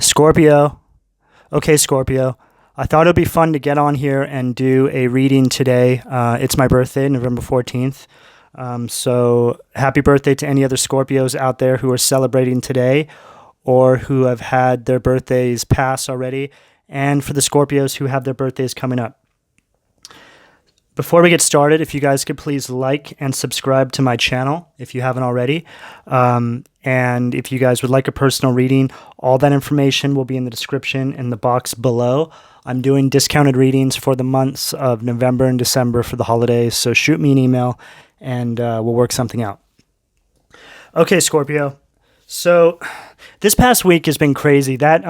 Scorpio. Okay, Scorpio. I thought it would be fun to get on here and do a reading today. It's my birthday, November 14th. So happy birthday to any other Scorpios out there who are celebrating today or who have had their birthdays pass already, and for the Scorpios who have their birthdays coming up. Before we get started, if you guys could please like and subscribe to my channel if you haven't already. And if you guys would like a personal reading, all that information will be in the description in the box below. I'm doing discounted readings for the months of November and December for the holidays, so shoot me an email and we'll work something out. Okay, Scorpio. So this past week has been crazy. That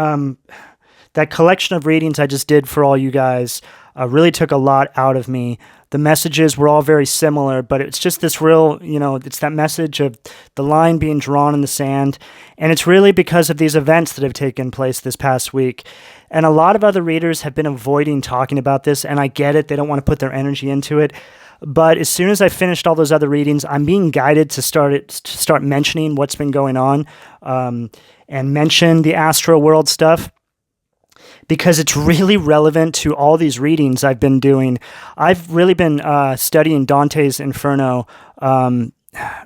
collection of readings I just did for all you guys really took a lot out of me. The messages were all very similar, but it's just this real, it's that message of the line being drawn in the sand. And it's really because of these events that have taken place this past week. And a lot of other readers have been avoiding talking about this, and I get it. They don't want to put their energy into it. But as soon as I finished all those other readings, I'm being guided to start mentioning what's been going on and mention the Astroworld stuff, because it's really relevant to all these readings I've been doing. I've really been studying Dante's Inferno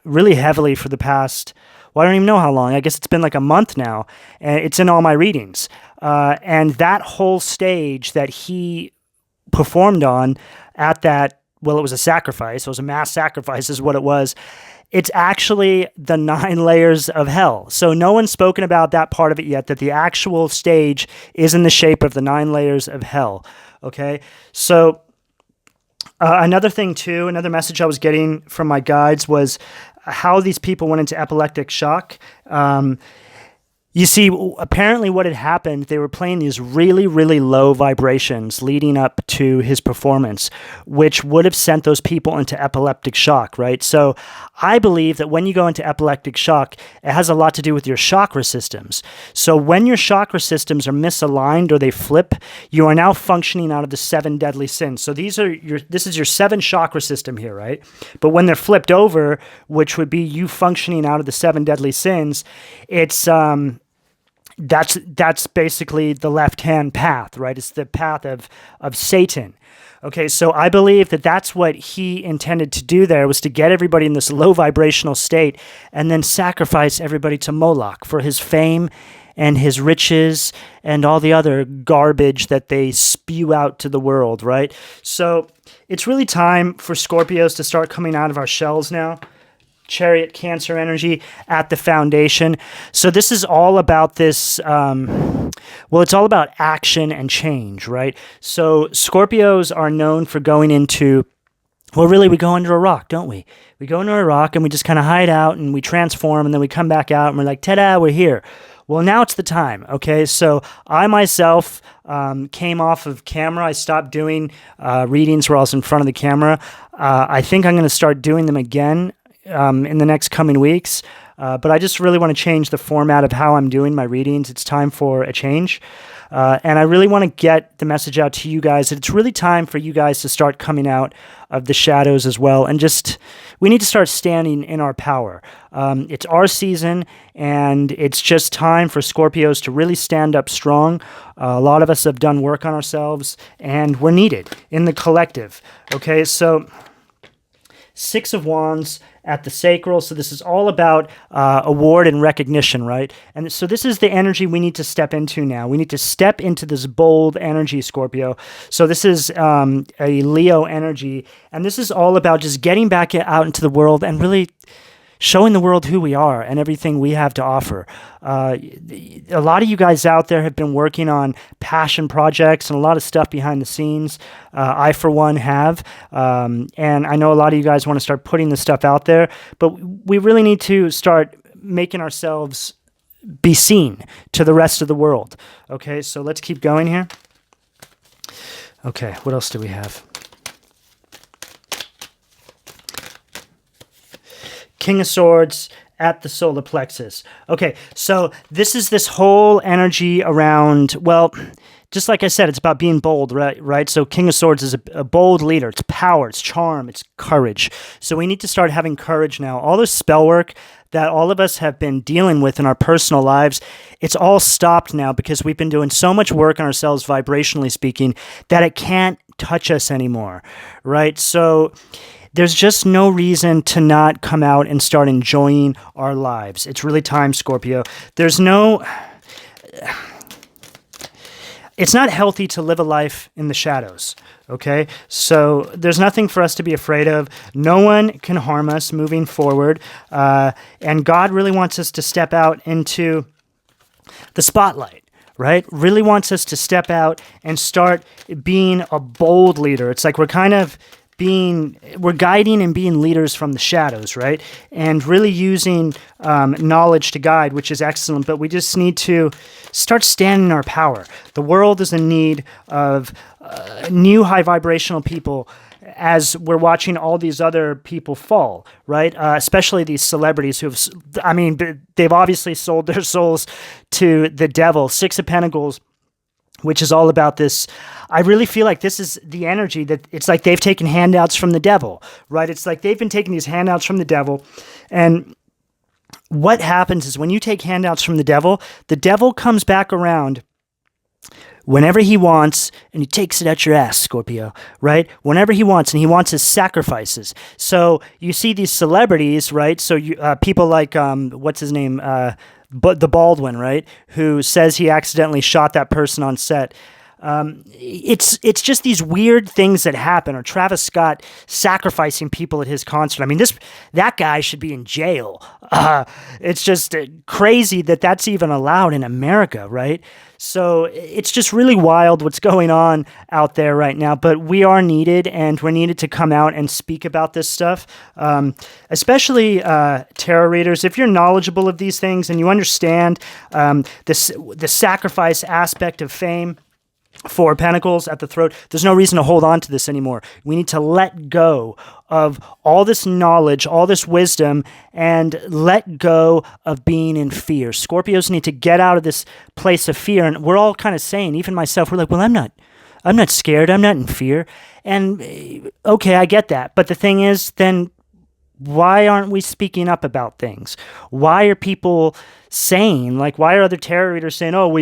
really heavily for the past, I don't even know how long. I guess it's been like a month now, and it's in all my readings. And that whole stage that he performed on at that, it was a sacrifice. It was a mass sacrifice is what it was. It's actually the 9 layers of hell. So no one's spoken about that part of it yet, that the actual stage is in the shape of the 9 layers of hell. Okay? So another thing too, another message I was getting from my guides was how these people went into epileptic shock. You see, apparently what had happened, they were playing these really, really low vibrations leading up to his performance, which would have sent those people into epileptic shock, right? So I believe that when you go into epileptic shock, it has a lot to do with your chakra systems. So when your chakra systems are misaligned or they flip, you are now functioning out of the 7 deadly sins. So this is your 7 chakra system here, right? But when they're flipped over, which would be you functioning out of the 7 deadly sins, it's that's basically the left-hand path, right? It's the path of Satan. Okay, so I believe that that's what he intended to do there, was to get everybody in this low vibrational state and then sacrifice everybody to Moloch for his fame and his riches and all the other garbage that they spew out to the world, right? So it's really time for Scorpios to start coming out of our shells now. Chariot Cancer energy at the foundation. So this is all about this, it's all about action and change, right? So Scorpios are known for going into, really we go under a rock, don't we? We go under a rock and we just kind of hide out and we transform, and then we come back out and we're like, ta-da, we're here. Well, now it's the time, okay? So I myself came off of camera. I stopped doing readings where I was in front of the camera. I think I'm going to start doing them again in the next coming weeks. But I just really want to change the format of how I'm doing my readings. It's time for a change. And I really want to get the message out to you guys that it's really time for you guys to start coming out of the shadows as well. And we need to start standing in our power. It's our season, and it's just time for Scorpios to really stand up strong. A lot of us have done work on ourselves, and we're needed in the collective. Okay, so 6 of Wands at the sacral. So this is all about award and recognition, right? And so this is the energy we need to step into now. We need to step into this bold energy, Scorpio. So this is a Leo energy, and this is all about just getting back out into the world and really showing the world who we are and everything we have to offer. A lot of you guys out there have been working on passion projects and a lot of stuff behind the scenes. I, for one, have. And I know a lot of you guys want to start putting this stuff out there, but we really need to start making ourselves be seen to the rest of the world. Okay, so let's keep going here. Okay, what else do we have? King of Swords at the solar plexus. Okay, so this is this whole energy around, just like I said, it's about being bold, right? So King of Swords is a bold leader. It's power, it's charm, it's courage. So we need to start having courage now. All this spell work that all of us have been dealing with in our personal lives, it's all stopped now because we've been doing so much work on ourselves, vibrationally speaking, that it can't touch us anymore, right? So there's just no reason to not come out and start enjoying our lives. It's really time, Scorpio. It's not healthy to live a life in the shadows, okay? So there's nothing for us to be afraid of. No one can harm us moving forward. And God really wants us to step out into the spotlight, right? Really wants us to step out and start being a bold leader. It's like we're guiding and being leaders from the shadows, right? And really using knowledge to guide, which is excellent, but we just need to start standing in our power. The world is in need of new high vibrational people as we're watching all these other people fall, right? Especially these celebrities they've obviously sold their souls to the devil. Six of Pentacles, which is all about this. I really feel like this is the energy that it's like they've taken handouts from the devil, right? It's like they've been taking these handouts from the devil. And what happens is when you take handouts from the devil comes back around whenever he wants, and he takes it at your ass, Scorpio, right? Whenever he wants, and he wants his sacrifices. So you see these celebrities, right? So you people like, what's his name? But the Baldwin, right? Who says he accidentally shot that person on set. It's just these weird things that happen, or Travis Scott sacrificing people at his concert. I mean, that guy should be in jail. It's just crazy that that's even allowed in America, right? So it's just really wild what's going on out there right now, but we are needed, and we're needed to come out and speak about this stuff, especially tarot readers. If you're knowledgeable of these things and you understand the sacrifice aspect of fame, Four of Pentacles at the throat, there's no reason to hold on to this anymore. We need to let go of all this knowledge, all this wisdom, and let go of being in fear. Scorpios need to get out of this place of fear, and we're all kind of saying, even myself, we're like, well, I'm not scared, I'm not in fear. And okay, I get that. But the thing is, then why aren't we speaking up about things? Why are people saying, like, why are other tarot readers saying, oh,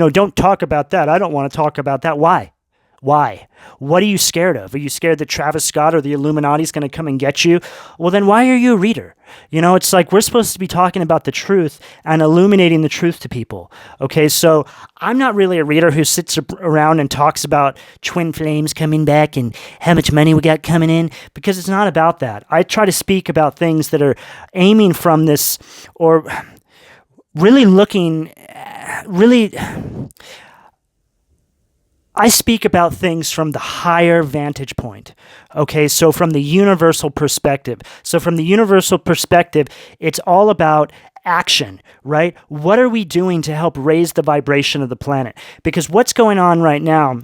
don't talk about that. I don't want to talk about that. Why? Why? What are you scared of? Are you scared that Travis Scott or the Illuminati is going to come and get you? Well, then why are you a reader? It's like we're supposed to be talking about the truth and illuminating the truth to people. Okay, so I'm not really a reader who sits around and talks about twin flames coming back and how much money we got coming in, because it's not about that. I try to speak about things that are aiming from this, or I speak about things from the higher vantage point, okay? So from the universal perspective. So from the universal perspective, it's all about action, right? What are we doing to help raise the vibration of the planet? Because what's going on right now,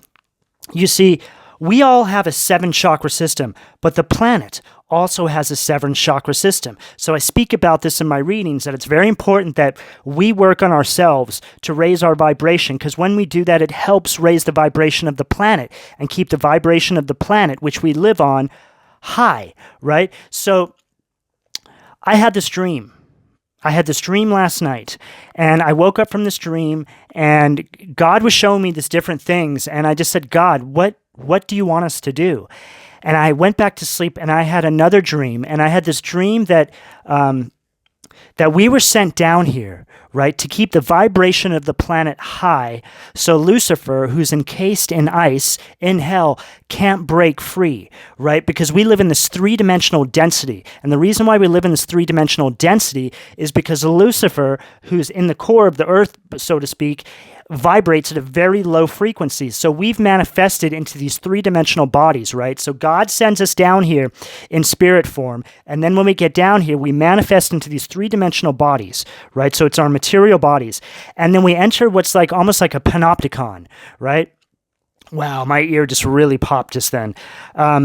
you see, we all have a 7-chakra system, but the planet also has a 7-chakra system. So I speak about this in my readings, that it's very important that we work on ourselves to raise our vibration, because when we do that, it helps raise the vibration of the planet and keep the vibration of the planet, which we live on, high, right? So I had this dream. Last night, and I woke up from this dream, and God was showing me these different things, and I just said, God, what do you want us to do? And I went back to sleep, and I had another dream, and I had this dream that we were sent down here, right, to keep the vibration of the planet high, so Lucifer, who's encased in ice in hell, can't break free, right? Because we live in this 3-dimensional density. And the reason why we live in this 3-dimensional density is because Lucifer, who's in the core of the earth, so to speak, vibrates at a very low frequency. So we've manifested into these 3-dimensional bodies, right? So God sends us down here in spirit form, and then when we get down here, we manifest into these 3-dimensional bodies, right? So it's our material bodies. And then we enter what's like almost like a panopticon, right? Wow, my ear just really popped just then.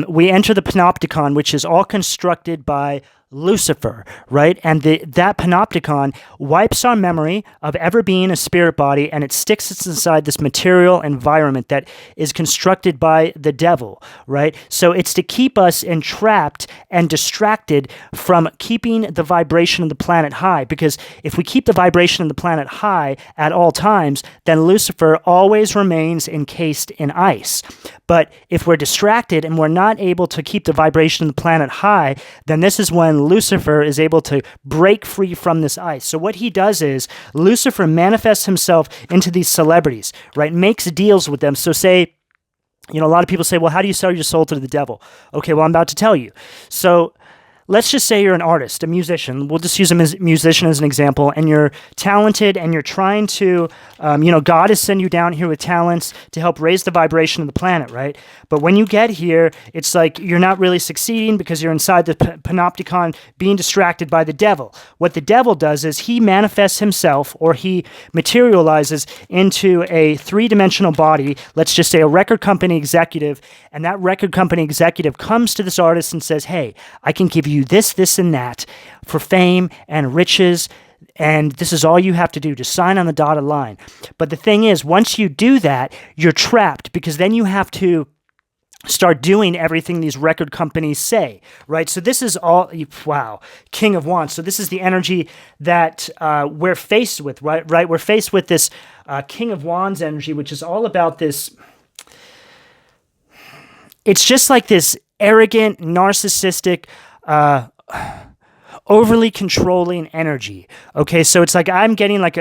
We enter the panopticon, which is all constructed by Lucifer, right? And that panopticon wipes our memory of ever being a spirit body, and it sticks us inside this material environment that is constructed by the devil, right? So it's to keep us entrapped and distracted from keeping the vibration of the planet high, because if we keep the vibration of the planet high at all times, then Lucifer always remains encased in ice. But if we're distracted and we're not able to keep the vibration of the planet high, then this is when Lucifer is able to break free from this ice. So what he does is Lucifer manifests himself into these celebrities, right? Makes deals with them. So say, a lot of people say, well, how do you sell your soul to the devil? Okay, well, I'm about to tell you. So let's just say you're an artist, a musician. We'll just use a musician as an example, and you're talented and you're trying to, God has sent you down here with talents to help raise the vibration of the planet, right? But when you get here, it's like you're not really succeeding because you're inside the panopticon being distracted by the devil. What the devil does is he manifests himself, or he materializes into a three-dimensional body, let's just say a record company executive, and that record company executive comes to this artist and says, hey, I can give you this, this, and that for fame and riches, and this is all you have to do, to sign on the dotted line. But the thing is, once you do that, you're trapped, because then you have to start doing everything these record companies say, right? So this is all, wow, King of Wands. So this is the energy that we're faced with, right? We're faced with this King of Wands energy, which is all about this. It's just like this arrogant, narcissistic, overly controlling energy. Okay, so it's like I'm getting like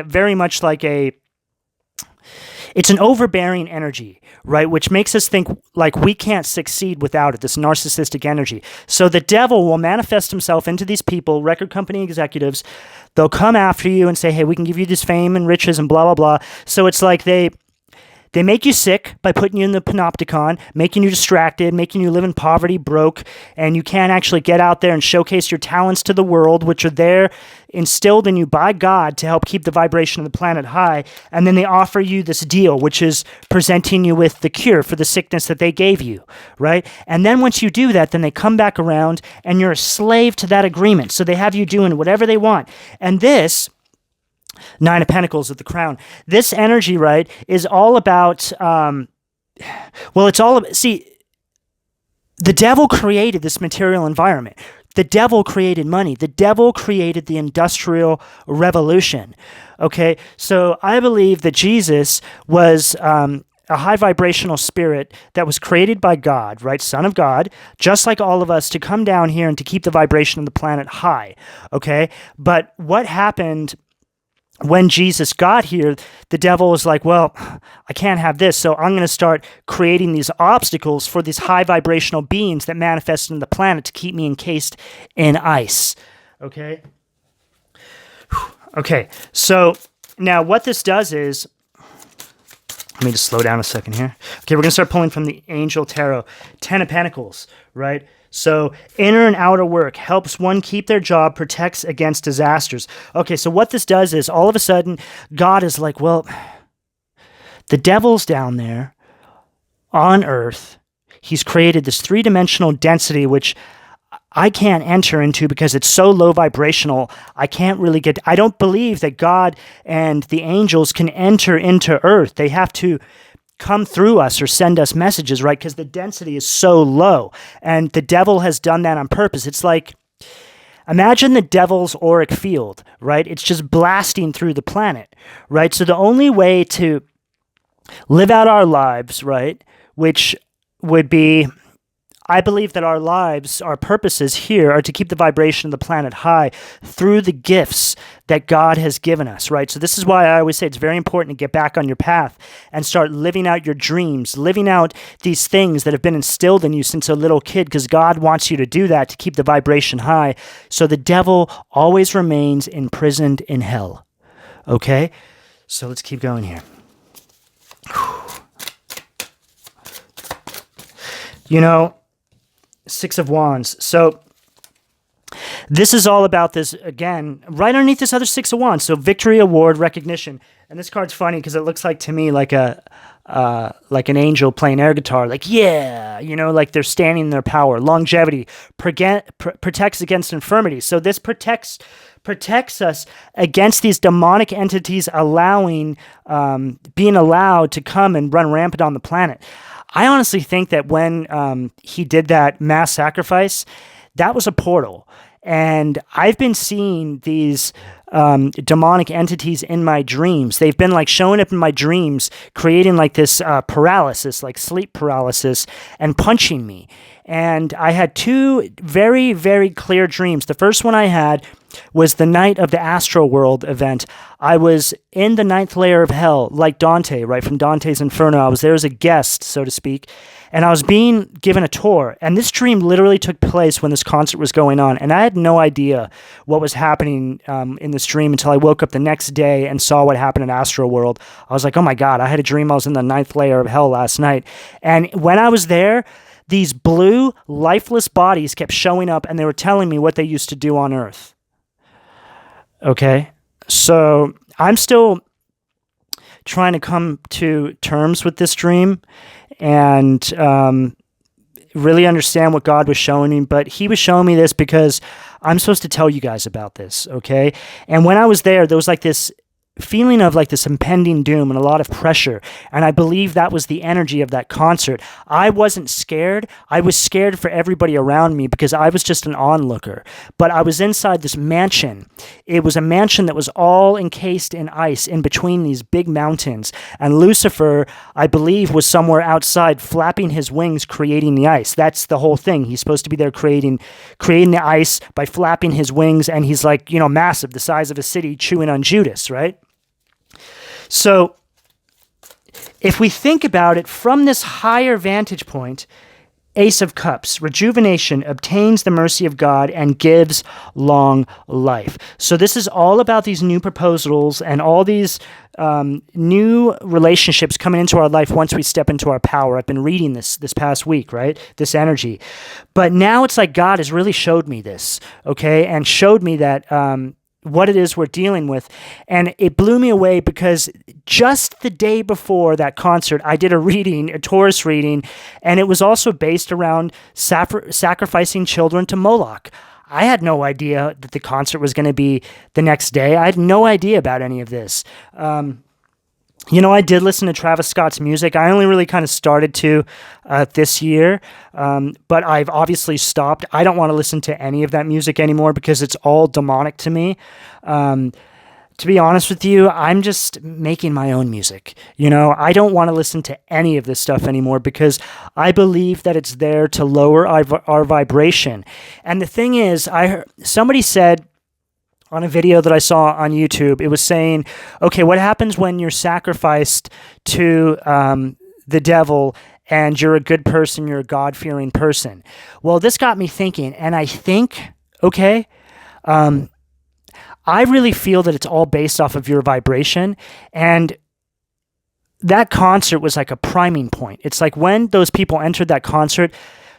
it's an overbearing energy, right? Which makes us think like we can't succeed without it, this narcissistic energy. So the devil will manifest himself into these people, record company executives. They'll come after you and say, hey, we can give you this fame and riches and blah, blah, blah. So it's like they make you sick by putting you in the panopticon, making you distracted, making you live in poverty, broke, and you can't actually get out there and showcase your talents to the world, which are there instilled in you by God to help keep the vibration of the planet high. And then they offer you this deal, which is presenting you with the cure for the sickness that they gave you, right? And then once you do that, then they come back around and you're a slave to that agreement. So they have you doing whatever they want. And this Nine of Pentacles at the crown. This energy, right, is all about, see, the devil created this material environment. The devil created money. The devil created the Industrial Revolution. Okay, so I believe that Jesus was a high vibrational spirit that was created by God, right? Son of God, just like all of us, to come down here and to keep the vibration of the planet high. Okay, but what happened when Jesus got here? The devil was like, well, I can't have this, so I'm going to start creating these obstacles for these high vibrational beings that manifest in the planet to keep me encased in ice. Okay? Okay, so now what this does is, let me just slow down a second here. Okay, we're going to start pulling from the Angel Tarot. 10 of Pentacles, right? So inner and outer work helps one keep their job, protects against disasters. Okay, so what this does is all of a sudden God is like, well, the devil's down there on earth. He's created this three-dimensional density, which I can't enter into because it's so low vibrational. I don't believe that God and the angels can enter into earth. They have to come through us or send us messages, right? Because the density is so low. And the devil has done that on purpose. It's like, imagine the devil's auric field, right? It's just blasting through the planet, right? So the only way to live out our lives, right, which would be, I believe that our lives, our purposes here are to keep the vibration of the planet high through the gifts that God has given us, right? So this is why I always say it's very important to get back on your path and start living out your dreams, living out these things that have been instilled in you since a little kid, because God wants you to do that to keep the vibration high. So the devil always remains imprisoned in hell, okay? So let's keep going here. Six of Wands. So this is all about this, again, right underneath this other Six of Wands. So victory, award, recognition. And this card's funny because it looks like to me like a like an angel playing air guitar, like, yeah, like they're standing in their power. Longevity protects against infirmity. So this protects us against these demonic entities being allowed to come and run rampant on the planet. I honestly think that when he did that mass sacrifice, that was a portal. And I've been seeing these demonic entities in my dreams. They've been like showing up in my dreams, creating like this paralysis, like sleep paralysis, and punching me. And I had two very, very clear dreams. The first one I had was the night of the Astroworld event. I was in the ninth layer of hell, like Dante, right, from Dante's Inferno. I was there as a guest, so to speak, and I was being given a tour. And this dream literally took place when this concert was going on, and I had no idea what was happening in this dream until I woke up the next day and saw what happened at Astroworld. I was like, oh my God, I had a dream I was in the ninth layer of hell last night. And when I was there, these blue, lifeless bodies kept showing up, and they were telling me what they used to do on Earth. Okay, so I'm still trying to come to terms with this dream and really understand what God was showing me. But he was showing me this because I'm supposed to tell you guys about this, okay? And when I was there was like this feeling of like this impending doom and a lot of pressure. And I believe that was the energy of that concert. I wasn't scared. I was scared for everybody around me because I was just an onlooker. But I was inside this mansion. It was a mansion that was all encased in ice in between these big mountains. And Lucifer, I believe, was somewhere outside flapping his wings, creating the ice. That's the whole thing. He's supposed to be there creating the ice by flapping his wings. And he's like, massive, the size of a city, chewing on Judas, right? So if we think about it from this higher vantage point, Ace of Cups, rejuvenation, obtains the mercy of God and gives long life. So this is all about these new proposals and all these new relationships coming into our life once we step into our power. I've been reading this past week, right? This energy. But now it's like God has really showed me this, okay? And showed me that what it is we're dealing with. And it blew me away because just the day before that concert, I did a Taurus reading, and it was also based around sacrificing children to Moloch. I had no idea that the concert was going to be the next day. I had no idea about any of this. I did listen to Travis Scott's music. I only really kind of started to this year, but I've obviously stopped. I don't want to listen to any of that music anymore because it's all demonic to me. To be honest with you, I'm just making my own music. I don't want to listen to any of this stuff anymore because I believe that it's there to lower our vibration. And the thing is, somebody said, on a video that I saw on YouTube, it was saying, okay, what happens when you're sacrificed to the devil and you're a good person, you're a God-fearing person? Well, this got me thinking, and I think, okay, I really feel that it's all based off of your vibration, and that concert was like a priming point. It's like when those people entered that concert,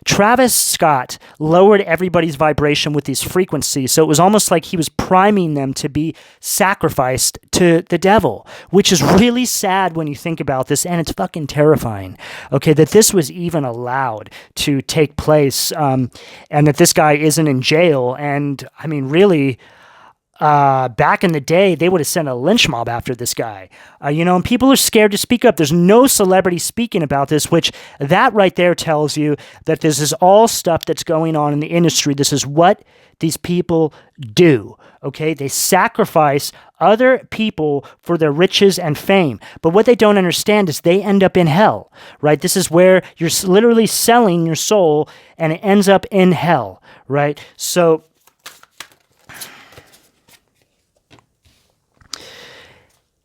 Travis Scott lowered everybody's vibration with these frequencies, so it was almost like he was priming them to be sacrificed to the devil, which is really sad when you think about this, and it's fucking terrifying, okay, that this was even allowed to take place, and that this guy isn't in jail. And, I mean, really, back in the day, they would have sent a lynch mob after this guy, and people are scared to speak up. There's no celebrity speaking about this, which that right there tells you that this is all stuff that's going on in the industry. This is what these people do, okay? They sacrifice other people for their riches and fame. But what they don't understand is they end up in hell, right? This is where you're literally selling your soul, and it ends up in hell, right? So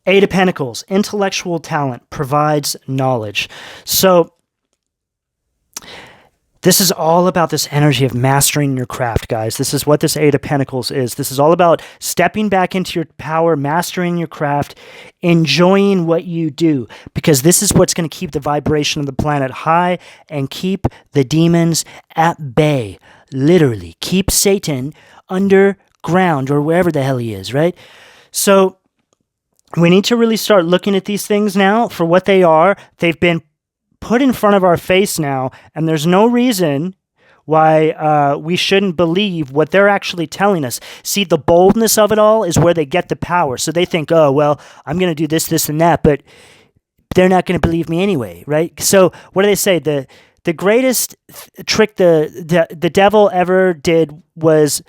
Eight of Pentacles, intellectual talent provides knowledge. So this is all about this energy of mastering your craft, guys. This is what this Eight of Pentacles is. This is all about stepping back into your power, mastering your craft, enjoying what you do, because this is what's going to keep the vibration of the planet high and keep the demons at bay. Literally, keep Satan underground or wherever the hell he is, right? So we need to really start looking at these things now for what they are. They've been put in front of our face now, and there's no reason why we shouldn't believe what they're actually telling us. See, the boldness of it all is where they get the power. So they think, oh, well, I'm going to do this, this, and that, but they're not going to believe me anyway, right? So what do they say? The greatest trick the devil ever did was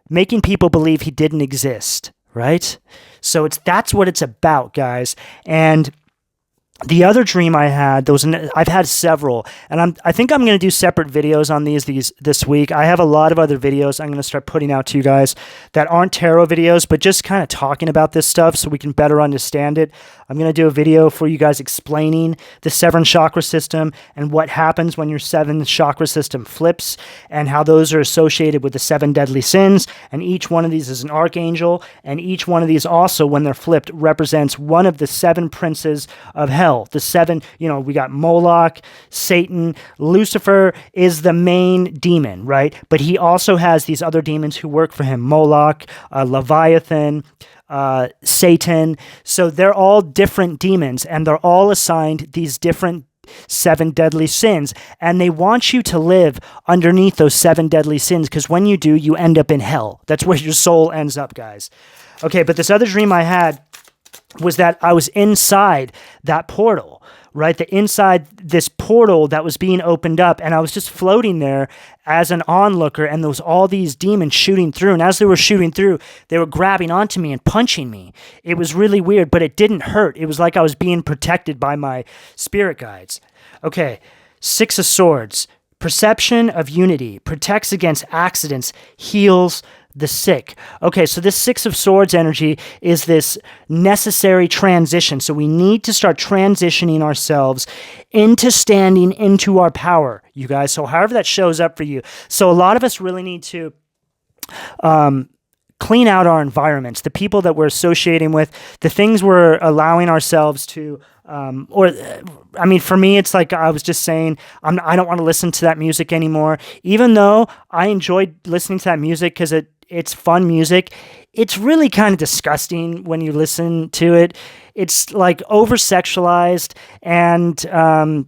making people believe he didn't exist, right? So that's what it's about, guys. And the other dream I had, I've had several, and I think I'm going to do separate videos on these this week. I have a lot of other videos I'm going to start putting out to you guys that aren't tarot videos, but just kind of talking about this stuff so we can better understand it. I'm going to do a video for you guys explaining the 7 chakra system and what happens when your 7 chakra system flips and how those are associated with the 7 deadly sins. And each one of these is an archangel, and each one of these also, when they're flipped, represents one of the 7 princes of hell. The 7, we got Moloch, Satan. Lucifer is the main demon, right? But he also has these other demons who work for him: Moloch, Leviathan, Satan. So they're all different demons, and they're all assigned these different 7 deadly sins, and they want you to live underneath those 7 deadly sins, because when you do, you end up in hell. That's where your soul ends up, guys. Okay, but this other dream I had was that I was inside that portal, right? Inside this portal that was being opened up, and I was just floating there as an onlooker, and there was all these demons shooting through, and as they were shooting through, they were grabbing onto me and punching me. It was really weird, but it didn't hurt. It was like I was being protected by my spirit guides. Okay, 6 of Swords. Perception of unity, protects against accidents, heals the sick. Okay, so this 6 of Swords energy is this necessary transition. So we need to start transitioning ourselves into standing into our power, you guys. So however that shows up for you. So a lot of us really need to clean out our environments, the people that we're associating with, the things we're allowing ourselves to, for me, it's like I was just saying, I don't want to listen to that music anymore. Even though I enjoyed listening to that music because it's fun music, it's really kind of disgusting when you listen to it. It's like over-sexualized, and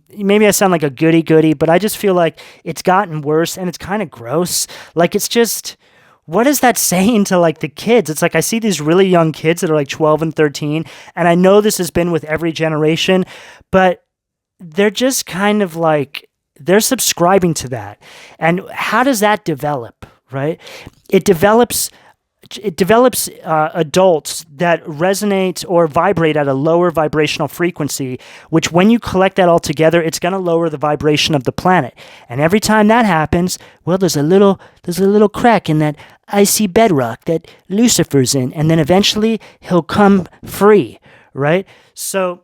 maybe I sound like a goody-goody, but I just feel like it's gotten worse, and it's kind of gross. Like, it's just... what is that saying to, like, the kids? It's like I see these really young kids that are like 12 and 13, and I know this has been with every generation, but they're just kind of like, they're subscribing to that. And how does that develop, right? It develops adults that resonate or vibrate at a lower vibrational frequency, which when you collect that all together, it's going to lower the vibration of the planet. And every time that happens, well, there's a little crack in that icy bedrock that Lucifer's in, and then eventually he'll come free, right? So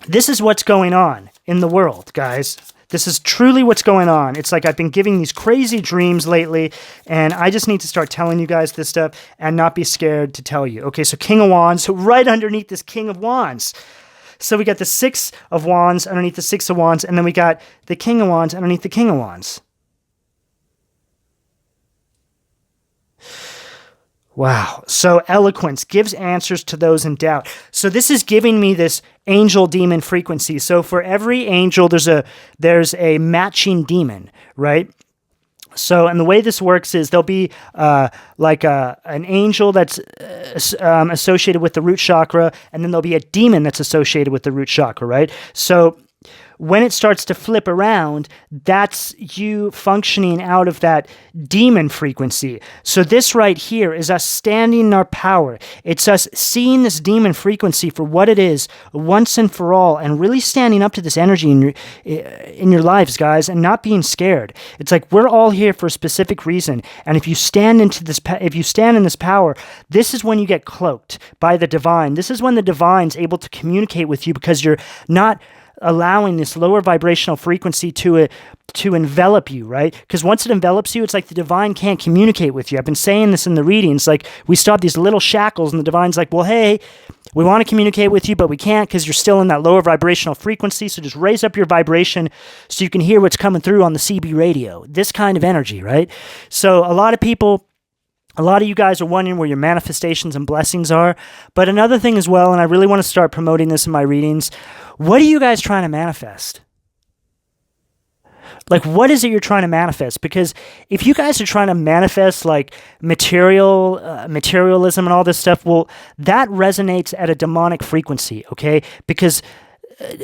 this is what's going on in the world, guys. This is truly what's going on. It's like I've been giving these crazy dreams lately, and I just need to start telling you guys this stuff and not be scared to tell you. Okay, so King of Wands, so right underneath this King of Wands. So we got the 6 of Wands underneath the 6 of Wands, and then we got the King of Wands underneath the King of Wands. Wow. So eloquence gives answers to those in doubt. So this is giving me this angel demon frequency. So for every angel, there's a matching demon, right? So, and the way this works is there'll be an angel that's associated with the root chakra, and then there'll be a demon that's associated with the root chakra, right? So when it starts to flip around, that's you functioning out of that demon frequency. So this right here is us standing in our power. It's us seeing this demon frequency for what it is once and for all, and really standing up to this energy in your lives, guys, and not being scared. It's like we're all here for a specific reason, and if you stand in this power, this is when you get cloaked by the divine. This is when the divine's able to communicate with you, because you're not allowing this lower vibrational frequency to envelop you, right? Because once it envelops you, it's like the divine can't communicate with you. I've been saying this in the readings, like we stop these little shackles, and the divine's like, well, hey, we want to communicate with you, but we can't because you're still in that lower vibrational frequency, so just raise up your vibration so you can hear what's coming through on the CB radio. This kind of energy, right? So a lot of people A lot of you guys are wondering where your manifestations and blessings are. But another thing as well, and I really want to start promoting this in my readings, what are you guys trying to manifest? Like, what is it you're trying to manifest? Because if you guys are trying to manifest like materialism and all this stuff, well, that resonates at a demonic frequency, okay? Because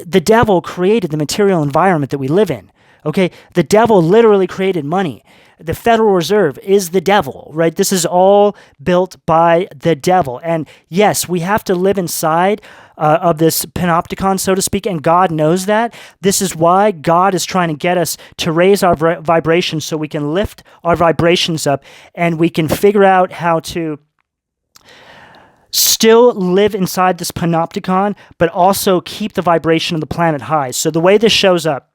the devil created the material environment that we live in, okay? The devil literally created money. The Federal Reserve is the devil, right? This is all built by the devil. And yes, we have to live inside of this panopticon, so to speak, and God knows that. This is why God is trying to get us to raise our vibrations so we can lift our vibrations up and we can figure out how to still live inside this panopticon, but also keep the vibration of the planet high. So the way this shows up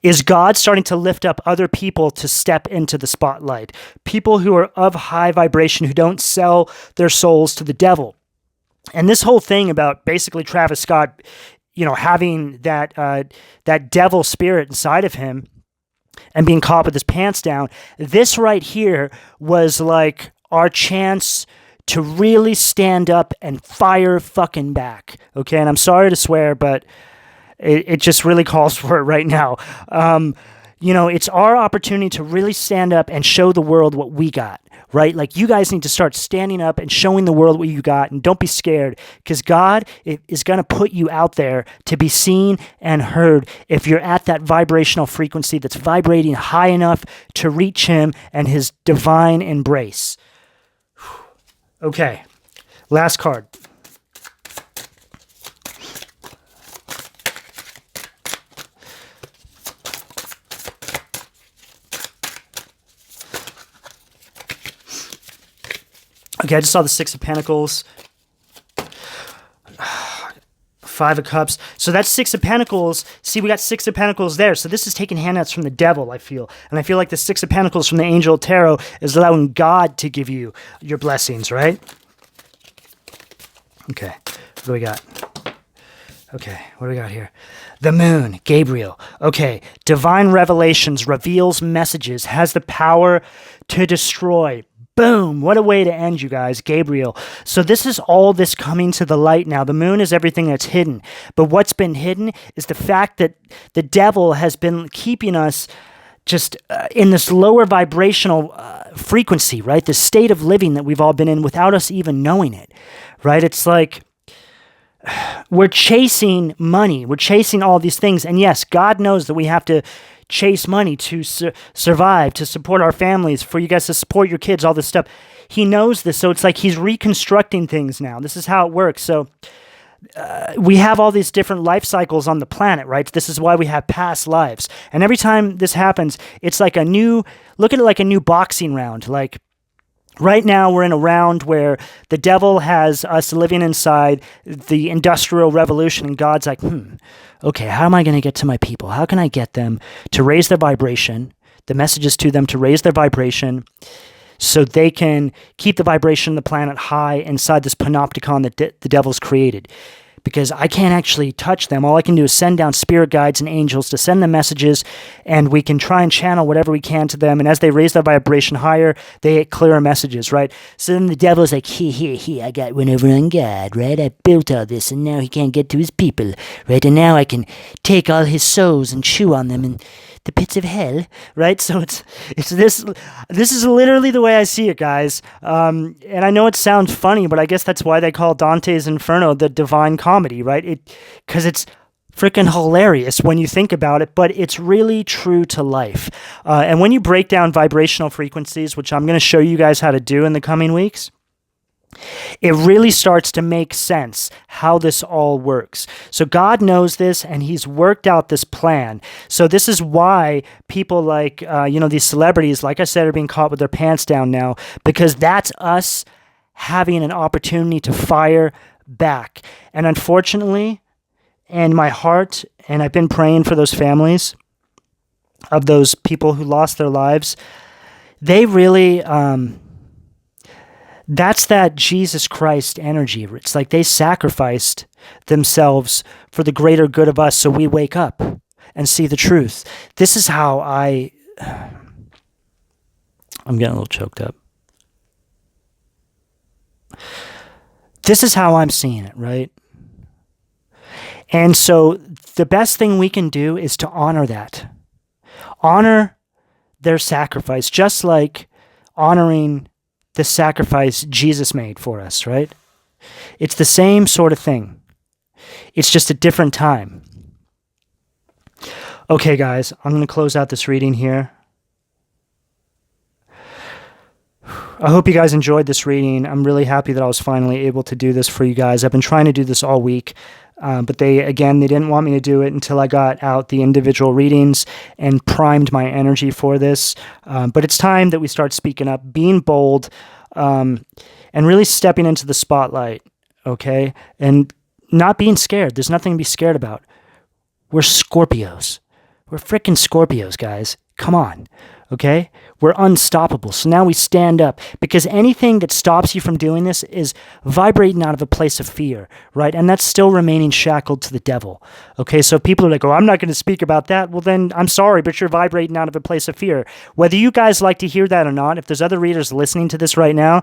is God starting to lift up other people to step into the spotlight. People who are of high vibration, who don't sell their souls to the devil. And this whole thing about basically Travis Scott, having that devil spirit inside of him and being caught with his pants down, this right here was like our chance to really stand up and fire fucking back. Okay, and I'm sorry to swear, but it just really calls for it right now. It's our opportunity to really stand up and show the world what we got, right? Like, you guys need to start standing up and showing the world what you got, and don't be scared, because God is going to put you out there to be seen and heard if you're at that vibrational frequency that's vibrating high enough to reach Him and His divine embrace. Okay, last card. Okay, I just saw the Six of Pentacles, Five of Cups. So that's Six of Pentacles. See, we got Six of Pentacles there. So this is taking handouts from the devil, I feel. And I feel like the Six of Pentacles from the Angel Tarot is allowing God to give you your blessings, right? Okay, what do we got? Okay, what do we got here? The Moon, Gabriel. Okay, divine revelations, reveals messages, has the power to destroy. Boom! What a way to end, you guys. Gabriel. So this is all this coming to the light now. The moon is everything that's hidden. But what's been hidden is the fact that the devil has been keeping us just in this lower vibrational frequency, right? This state of living that we've all been in without us even knowing it, right? It's like we're chasing money. We're chasing all these things. And yes, God knows that we have to chase money to survive, to support our families, for you guys to support your kids, all this stuff. He knows this, so it's like he's reconstructing things now. This is how it works. So we have all these different life cycles on the planet, right? This is why we have past lives. And every time this happens, it's like look at it like a new boxing round. Like, right now, we're in a round where the devil has us living inside the Industrial Revolution, and God's like, okay, how am I going to get to my people? How can I get them to raise their vibration, the messages to them to raise their vibration, so they can keep the vibration of the planet high inside this panopticon that the devil's created? Because I can't actually touch them. All I can do is send down spirit guides and angels to send them messages, and we can try and channel whatever we can to them. And as they raise their vibration higher, they get clearer messages, right? So then the devil's like, here, I got one over on God, right? I built all this, and now he can't get to his people, right? And now I can take all his souls and chew on them in the pits of hell, right? So it's this is literally the way I see it, guys. And I know it sounds funny, but I guess that's why they call Dante's Inferno the Divine Comedy, right? Because it's freaking hilarious when you think about it, but it's really true to life. And when you break down vibrational frequencies, which I'm going to show you guys how to do in the coming weeks, it really starts to make sense how this all works. So God knows this, and he's worked out this plan. So this is why people like, these celebrities, like I said, are being caught with their pants down now, because that's us having an opportunity to fire back. And unfortunately, in my heart, and I've been praying for those families of those people who lost their lives, they really... that's that Jesus Christ energy. It's like they sacrificed themselves for the greater good of us so we wake up and see the truth. This is how I'm getting a little choked up. This is how I'm seeing it, right? And so the best thing we can do is to honor that. Honor their sacrifice, just like honoring the sacrifice Jesus made for us, right? It's the same sort of thing. It's just a different time. Okay, guys, I'm going to close out this reading here. I hope you guys enjoyed this reading. I'm really happy that I was finally able to do this for you guys. I've been trying to do this all week, but they didn't want me to do it until I got out the individual readings and primed my energy for this. But it's time that we start speaking up, being bold, and really stepping into the spotlight, okay? And not being scared. There's nothing to be scared about. We're Scorpios. We're freaking Scorpios, guys. Come on, okay? We're unstoppable. So now we stand up, because anything that stops you from doing this is vibrating out of a place of fear, right? And that's still remaining shackled to the devil, okay? So if people are like, oh, I'm not going to speak about that. Well, then I'm sorry, but you're vibrating out of a place of fear. Whether you guys like to hear that or not, if there's other readers listening to this right now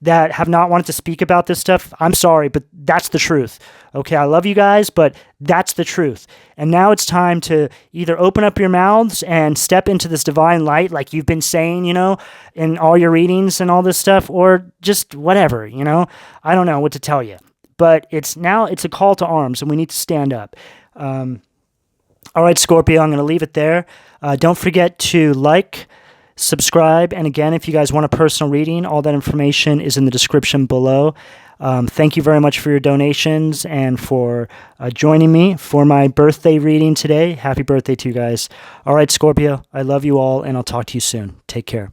that have not wanted to speak about this stuff, I'm sorry, but that's the truth, okay? I love you guys, but that's the truth. And now it's time to either open up your mouths and step into this divine light like you've been saying, in all your readings and all this stuff, or just whatever, I don't know what to tell you. But it's a call to arms, and we need to stand up. All right, Scorpio, I'm going to leave it there. Don't forget to like, subscribe, and again, if you guys want a personal reading, all that information is in the description below. Thank you very much for your donations and for joining me for my birthday reading today. Happy birthday to you guys. All right, Scorpio, I love you all, and I'll talk to you soon. Take care.